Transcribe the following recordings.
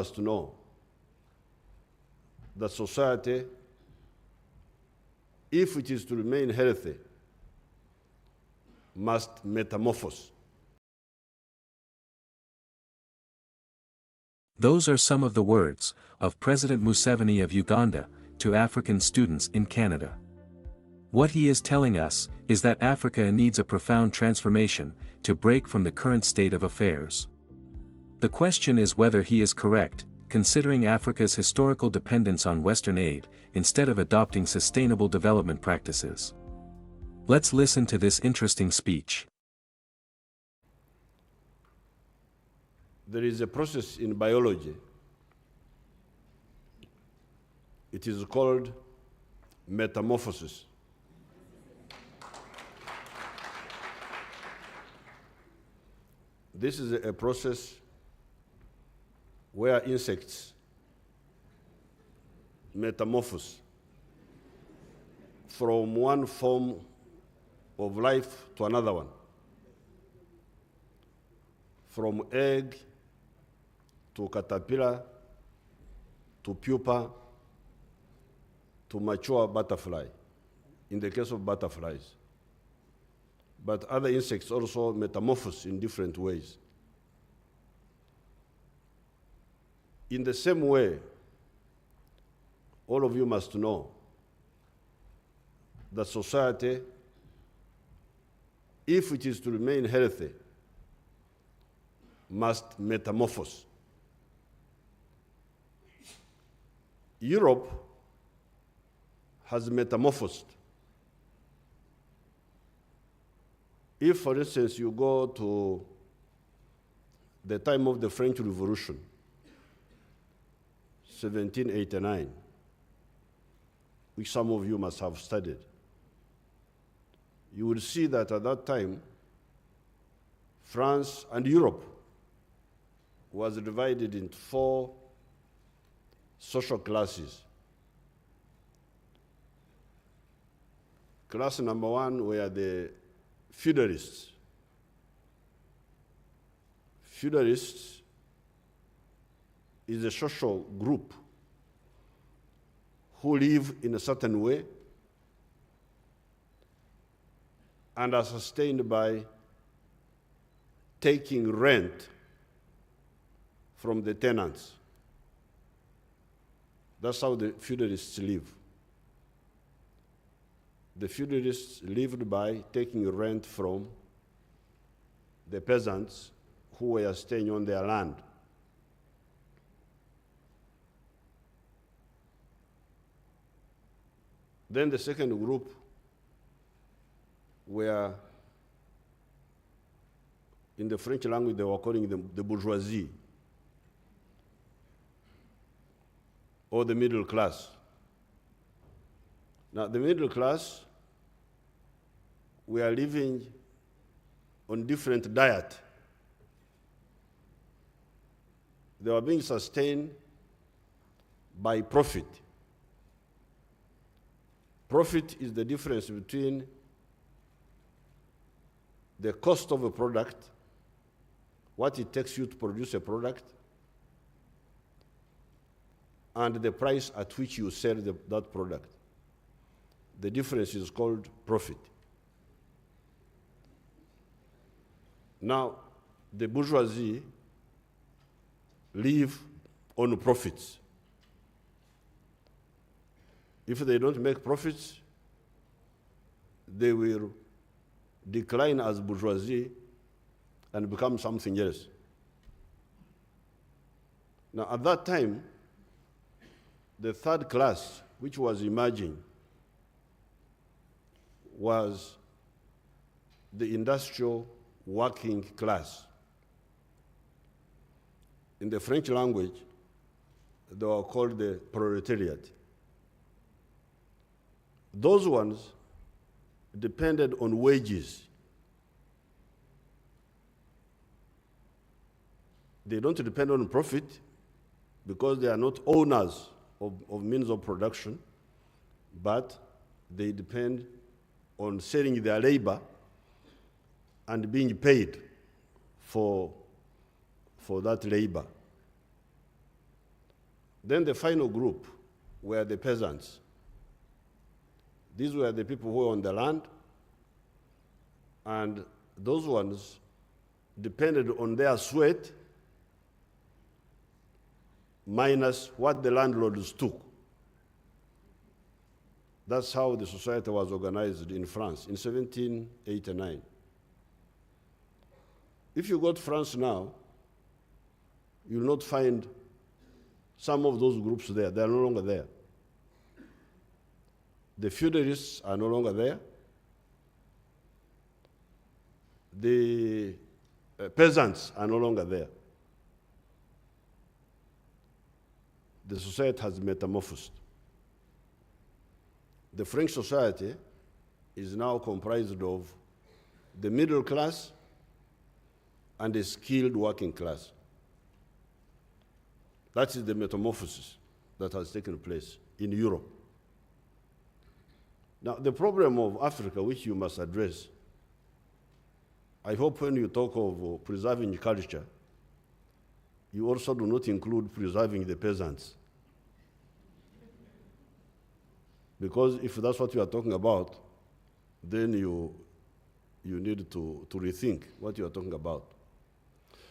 must know that society, if it is to remain healthy, must metamorphose. Those are some of the words of President Museveni of Uganda to African students in Canada. What he is telling us is that Africa needs a profound transformation to break from the current state of affairs. The question is whether he is correct, considering Africa's historical dependence on Western aid, instead of adopting sustainable development practices. Let's listen to this interesting speech. There is a process in biology. It is called metamorphosis. This is a process where insects metamorphose from one form of life to another one, from egg to caterpillar to pupa to mature butterfly, in the case of butterflies. But other insects also metamorphose in different ways. In the same way, all of you must know that society, if it is to remain healthy, must metamorphose. Europe has metamorphosed. If, for instance, you go to the time of the French Revolution, 1789, which some of you must have studied, you will see that at that time, France and Europe was divided into 4 social classes. Class number 1 were the feudalists. Feudalists is a social group who live in a certain way and are sustained by taking rent from the tenants. That's how the feudalists live. The feudalists lived by taking rent from the peasants who were staying on their land. Then the second group were, in the French language, they were calling them the bourgeoisie, or the middle class. Now, the middle class were living on different diet. They were being sustained by profit. Profit is the difference between the cost of a product, what it takes you to produce a product, and the price at which you sell that product. The difference is called profit. Now, the bourgeoisie live on profits. If they don't make profits, they will decline as bourgeoisie and become something else. Now, at that time, the third class, which was emerging, was the industrial working class. In the French language, they were called the proletariat. Those ones depended on wages. They don't depend on profit because they are not owners of means of production, but they depend on selling their labor and being paid for that labor. Then the final group were the peasants. These were the people who were on the land, and those ones depended on their sweat minus what the landlords took. That's how the society was organized in France in 1789. If you go to France now, you will not find some of those groups there. They are no longer there. The feudalists are no longer there. The peasants are no longer there. The society has metamorphosed. The French society is now comprised of the middle class and the skilled working class. That is the metamorphosis that has taken place in Europe. Now, the problem of Africa, which you must address, I hope when you talk of preserving culture, you also do not include preserving the peasants. Because if that's what you are talking about, then you need to rethink what you are talking about.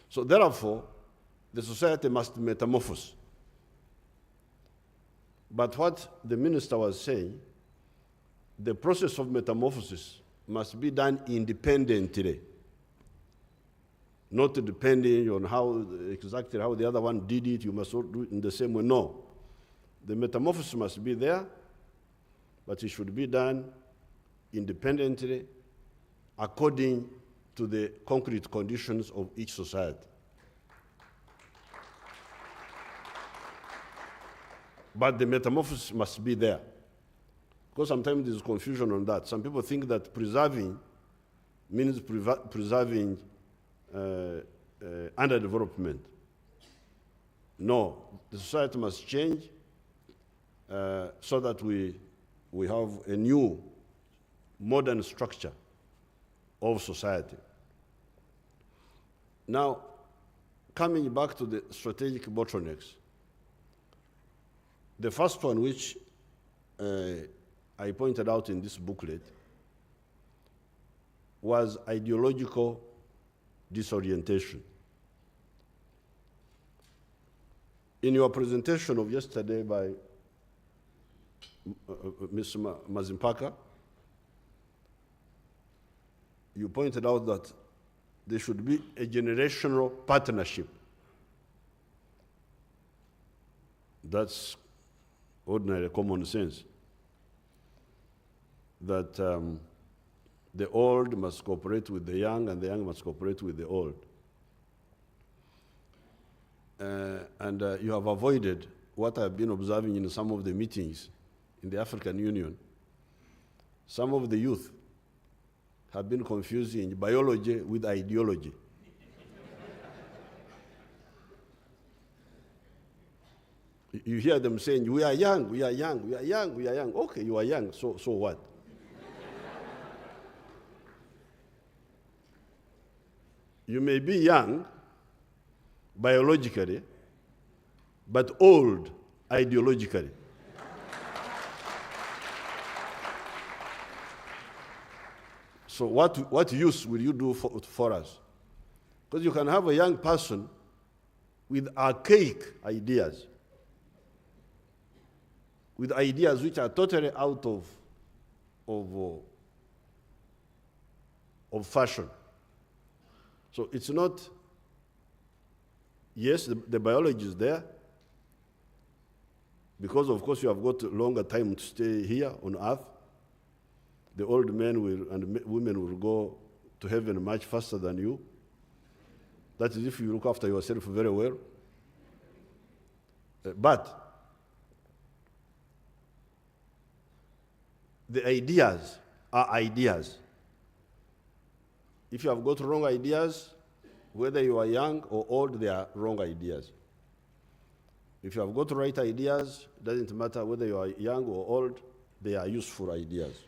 So therefore, the society must metamorphose. But what the minister was saying, the process of metamorphosis must be done independently, not depending on exactly how the other one did it. You must not do it in the same way. No. The metamorphosis must be there, but it should be done independently according to the concrete conditions of each society. But the metamorphosis must be there. Because sometimes there's confusion on that. Some people think that preserving means preserving underdevelopment. No, the society must change so that we have a new modern structure of society. Now, coming back to the strategic bottlenecks, the first one, which I pointed out in this booklet, was ideological disorientation. In your presentation of yesterday by Ms. Mazimpaka, you pointed out that there should be a generational partnership. That's ordinary common sense. That the old must cooperate with the young and the young must cooperate with the old. And you have avoided what I've been observing in some of the meetings in the African Union. Some of the youth have been confusing biology with ideology. You hear them saying, we are young, we are young, we are young, we are young. Okay, you are young, so what? You may be young biologically, but old ideologically. So what use will you do for us? Because you can have a young person with archaic ideas, with ideas which are totally out of fashion. So it's not, yes, the biology is there, because of course you have got longer time to stay here on earth. The old men and women will go to heaven much faster than you. That is if you look after yourself very well. But the ideas are ideas. If you have got wrong ideas, whether you are young or old, they are wrong ideas. If you have got right ideas, it doesn't matter whether you are young or old, they are useful ideas.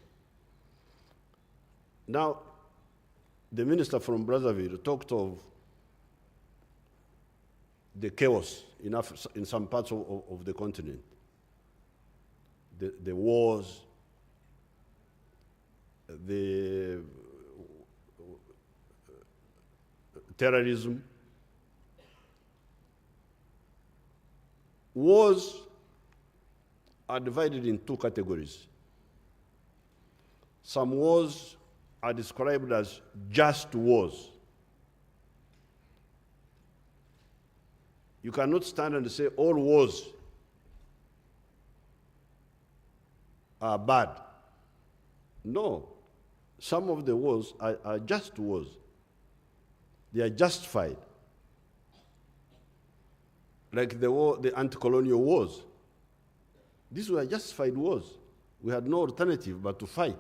Now, the minister from Brazzaville talked of the chaos in some parts of the continent. The wars, the terrorism. Wars are divided in two categories. Some wars are described as just wars. You cannot stand and say all wars are bad. No, some of the wars are just wars. They are justified. Like the anti-colonial wars. These were justified wars. We had no alternative but to fight.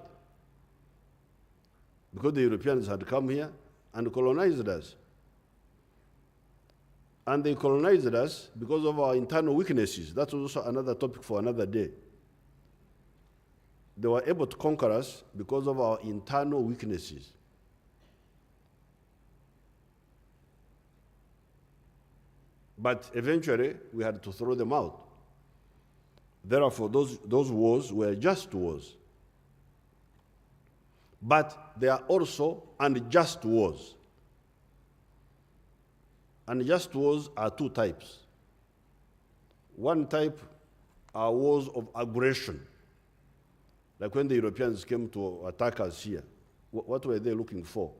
Because the Europeans had come here and colonized us. And they colonized us because of our internal weaknesses. That's also another topic for another day. They were able to conquer us because of our internal weaknesses. But eventually, we had to throw them out. Therefore, those wars were just wars. But they are also unjust wars. Unjust wars are two types. One type are wars of aggression. Like when the Europeans came to attack us here, what were they looking for?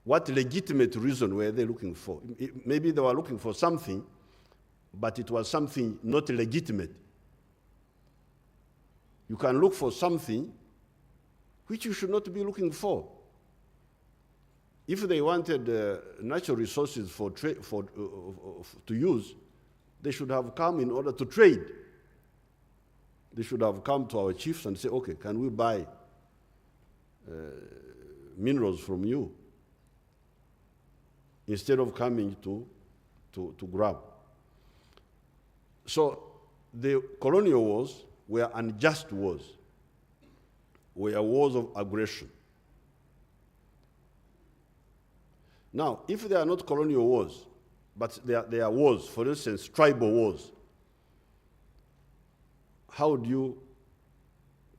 What legitimate reason were they looking for? Maybe they were looking for something, but it was something not legitimate. You can look for something which you should not be looking for. If they wanted natural resources to use, they should have come in order to trade. They should have come to our chiefs and say, okay, can we buy minerals from you? Instead of coming to grab. So the colonial wars were unjust wars, were wars of aggression. Now, if they are not colonial wars, but they are wars, for instance, tribal wars, how do you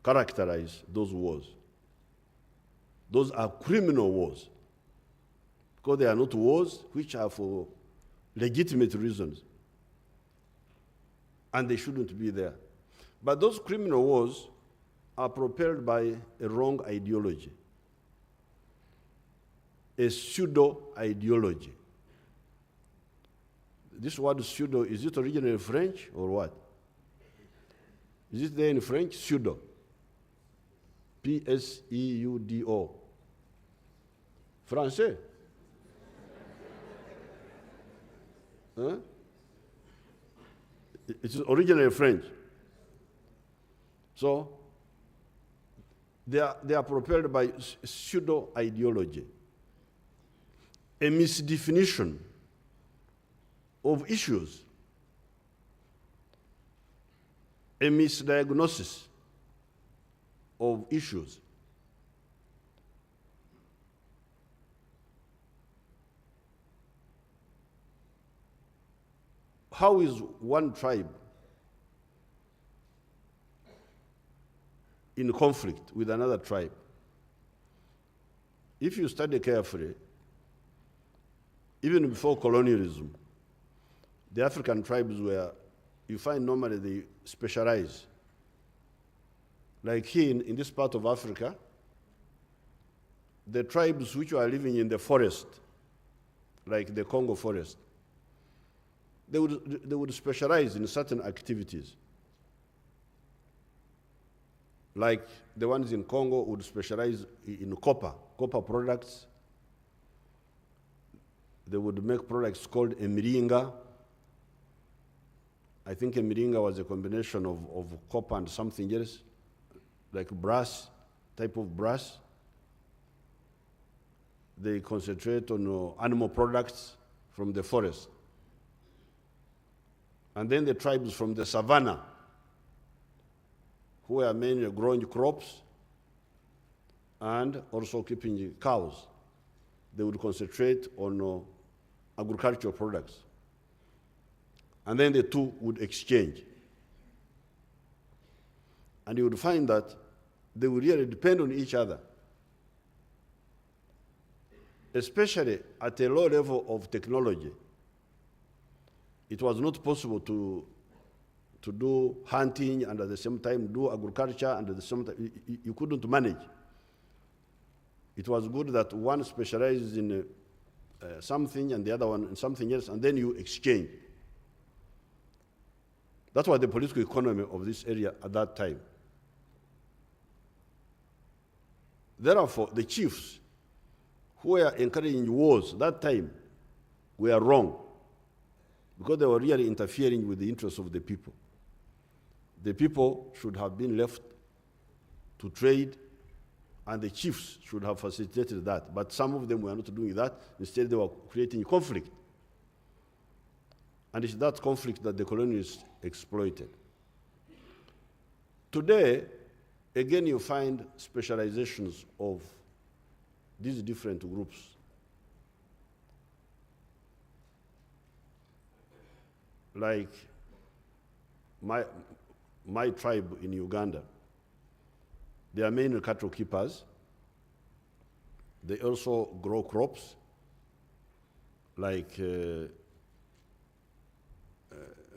characterize those wars? Those are criminal wars. Because they are not wars which are for legitimate reasons. And they shouldn't be there. But those criminal wars are propelled by a wrong ideology, a pseudo-ideology. This word pseudo, is it originally French or what? Is it there in French? Pseudo. P-S-E-U-D-O. Français? Huh? It's originally French. So, they are propelled by pseudo-ideology, a misdefinition of issues, a misdiagnosis of issues. How is one tribe in conflict with another tribe? If you study carefully, even before colonialism, the African tribes were, you find normally they specialize. Like here in this part of Africa, the tribes which are living in the forest, like the Congo forest, they would specialize in certain activities. Like the ones in Congo would specialize in copper products. They would make products called emiringa. I think emiringa was a combination of copper and something else, like brass, type of brass. They concentrate on animal products from the forest. And then the tribes from the savannah, who are mainly growing crops and also keeping cows, they would concentrate on agricultural products. And then the two would exchange. And you would find that they would really depend on each other, especially at a low level of technology. It was not possible to do hunting and at the same time do agriculture, and at the same time, you couldn't manage. It was good that one specializes in something and the other one in something else, and then you exchange. That was the political economy of this area at that time. Therefore, the chiefs who were encouraging wars that time were wrong, because they were really interfering with the interests of the people. The people should have been left to trade, and the chiefs should have facilitated that. But some of them were not doing that. Instead, they were creating conflict. And it's that conflict that the colonialists exploited. Today, again, you find specializations of these different groups. Like my tribe in Uganda, they are mainly cattle keepers. They also grow crops like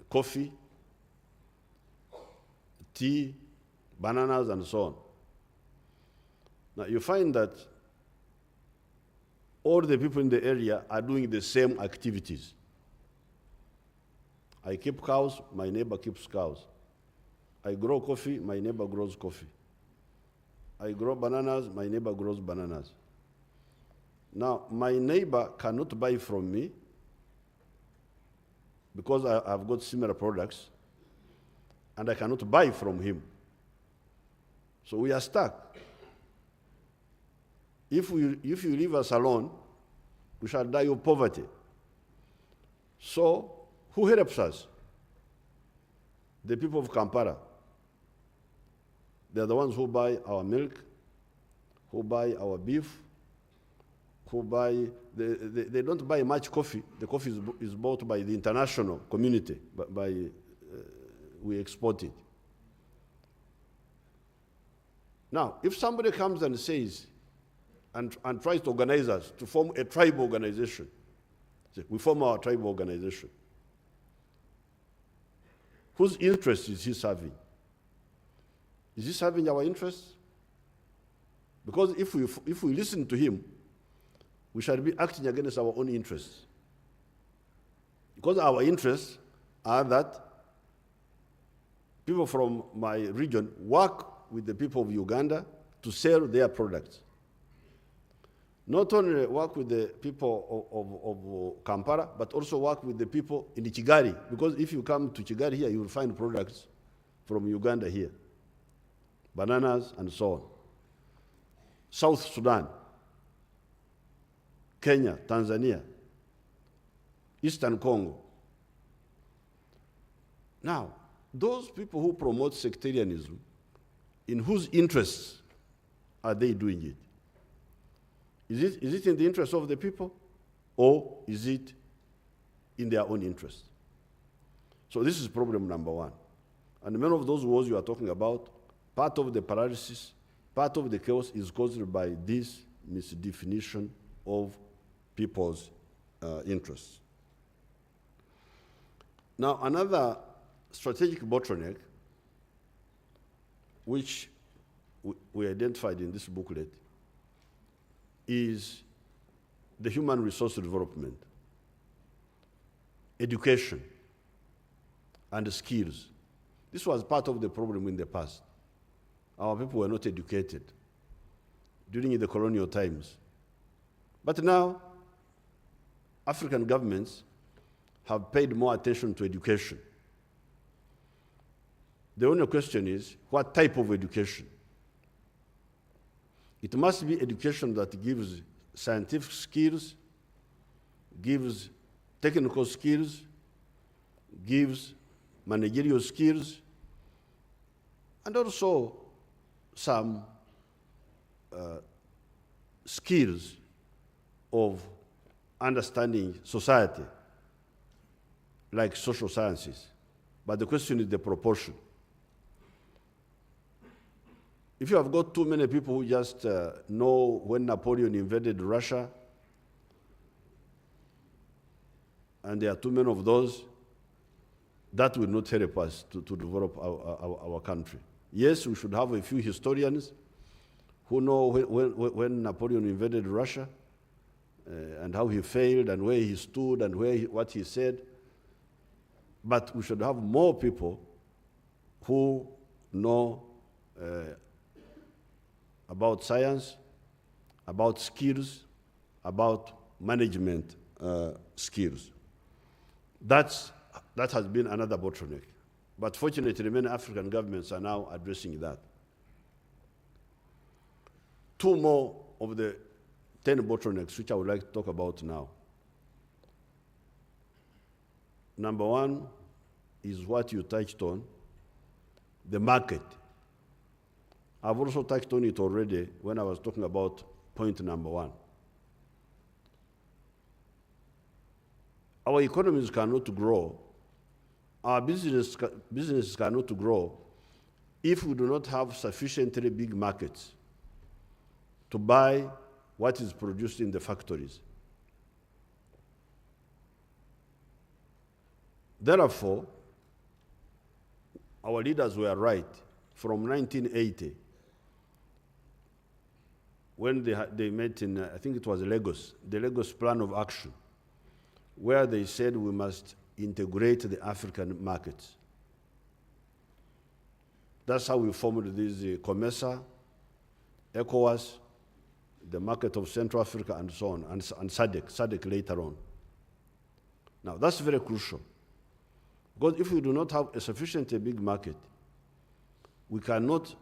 coffee, tea, bananas, and so on. Now you find that all the people in the area are doing the same activities. I keep cows, my neighbor keeps cows. I grow coffee, my neighbor grows coffee. I grow bananas, my neighbor grows bananas. Now, my neighbor cannot buy from me because I've got similar products, and I cannot buy from him. So we are stuck. If you leave us alone, we shall die of poverty. So, who helps us? The people of Kampala. They're the ones who buy our milk, who buy our beef, who buy, they don't buy much coffee. The coffee is bought by the international community, we export it. Now, if somebody comes and says, and tries to organize us to form a tribe organization, we form our tribe organization. Whose interest is he serving? Is he serving our interests? Because if we listen to him, we shall be acting against our own interests. Because our interests are that people from my region work with the people of Uganda to sell their products. Not only work with the people of Kampala, but also work with the people in Kigali. Because if you come to Kigali here, you will find products from Uganda here. Bananas and so on. South Sudan, Kenya, Tanzania, Eastern Congo. Now, those people who promote sectarianism, in whose interests are they doing it? Is it in the interest of the people, or is it in their own interest? So this is problem number one. And many of those wars you are talking about, part of the paralysis, part of the chaos is caused by this misdefinition of people's interests. Now, another strategic bottleneck, which we identified in this booklet, is the human resource development, education, and skills. This was part of the problem in the past. Our people were not educated during the colonial times. But now, African governments have paid more attention to education. The only question is, what type of education? It must be education that gives scientific skills, gives technical skills, gives managerial skills, and also some skills of understanding society, like social sciences. But the question is the proportion. If you have got too many people who just know when Napoleon invaded Russia, and there are too many of those, that will not help us to develop our country. Yes, we should have a few historians who know when Napoleon invaded Russia and how he failed and where he stood and what he said. But we should have more people who know about science, about skills, about management skills. That has been another bottleneck. But fortunately, many African governments are now addressing that. Two more of the 10 bottlenecks which I would like to talk about now. Number one is what you touched on, the market. I've also touched on it already when I was talking about point number one. Our economies cannot grow, our businesses cannot grow if we do not have sufficiently big markets to buy what is produced in the factories. Therefore, our leaders were right from 1980 when they met in, I think it was Lagos, the Lagos Plan of Action, where they said we must integrate the African markets. That's how we formed these COMESA, ECOWAS, the market of Central Africa, and so on, and SADC later on. Now, that's very crucial. Because if we do not have a sufficiently big market, we cannot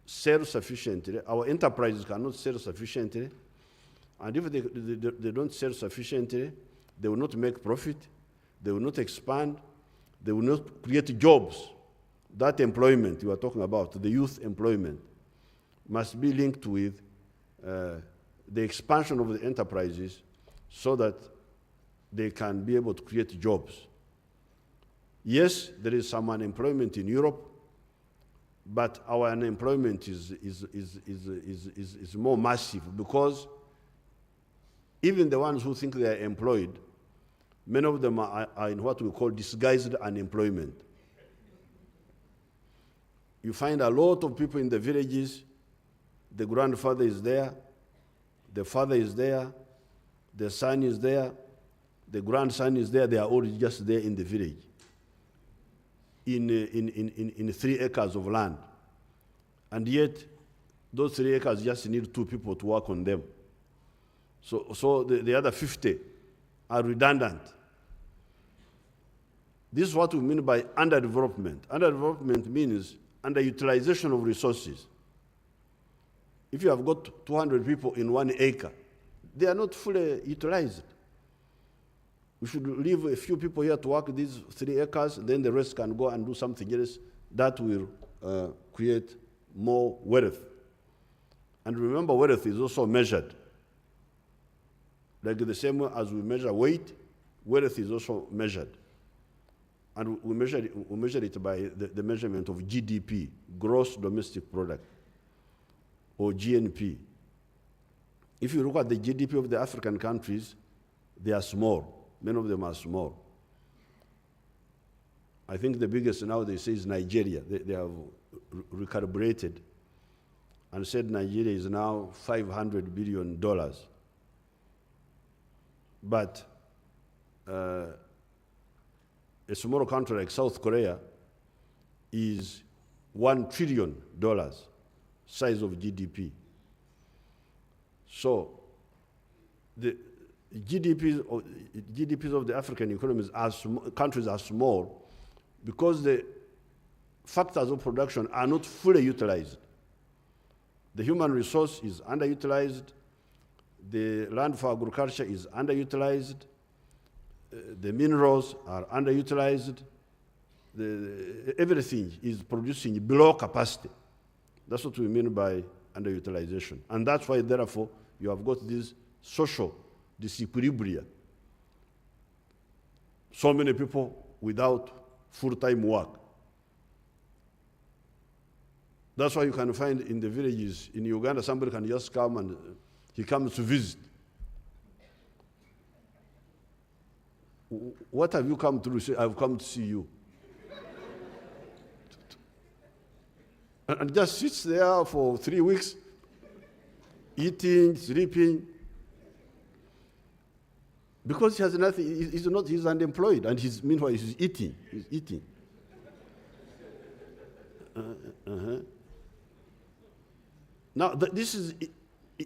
sell sufficiently, our enterprises cannot sell sufficiently, and if they don't sell sufficiently, they will not make profit, they will not expand, they will not create jobs. That employment you are talking about, the youth employment, must be linked with the expansion of the enterprises so that they can be able to create jobs. Yes, there is some unemployment in Europe, but our unemployment is more massive because even the ones who think they are employed, many of them are in what we call disguised unemployment. You find a lot of people in the villages, the grandfather is there, the father is there, the son is there, the grandson is there, they are all just there in the village, in 3 acres of land. And yet, those 3 acres just need 2 people to work on them. So the other 50 are redundant. This is what we mean by underdevelopment. Underdevelopment means underutilization of resources. If you have got 200 people in 1 acre, they are not fully utilized. We should leave a few people here to work these 3 acres, then the rest can go and do something else that will create more wealth. And remember, wealth is also measured. Like the same way as we measure weight, wealth is also measured. And we measure it by the measurement of GDP, gross domestic product, or GNP. If you look at the GDP of the African countries, they are small. Many of them are small. I think the biggest now they say is Nigeria. They have recalibrated and said Nigeria is now $500 billion. But a small country like South Korea is $1 trillion size of GDP. So the GDPs of the African economies countries are small because the factors of production are not fully utilized. The human resource is underutilized, the land for agriculture is underutilized, the minerals are underutilized, everything is producing below capacity. That's what we mean by underutilization. And that's why, therefore, you have got this social disequilibria so many people without full-time work. That's why you can find in the villages in Uganda, somebody can just come and he comes to visit. What have you come to say? I've come to see you. And just sits there for 3 weeks, eating, sleeping, because he has nothing. He's unemployed, and meanwhile he's eating. He's eating. Now, this is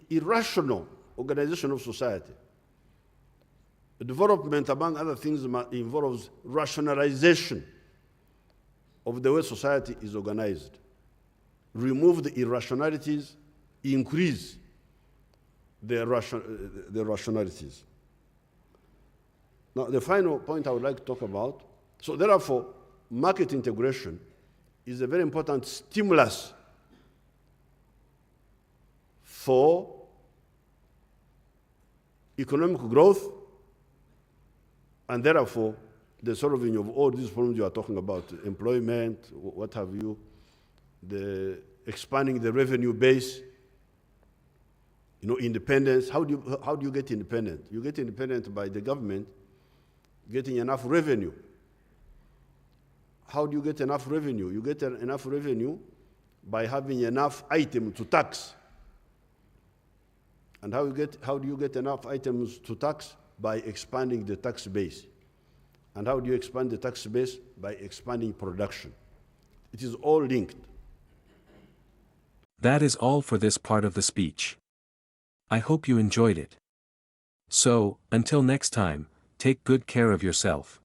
irrational organization of society. Development, among other things, involves rationalization of the way society is organized. Remove the irrationalities, increase the rationalities. Now, the final point I would like to talk about, so therefore, market integration is a very important stimulus for economic growth, and therefore, the solving of all these problems you are talking about, employment, what have you, the expanding the revenue base, independence. How do you get independent? You get independent by the government getting enough revenue. How do you get enough revenue? You get enough revenue by having enough items to tax. And how do you get enough items to tax? By expanding the tax base. And how do you expand the tax base? By expanding production. It is all linked. That is all for this part of the speech. I hope you enjoyed it. So, until next time, take good care of yourself.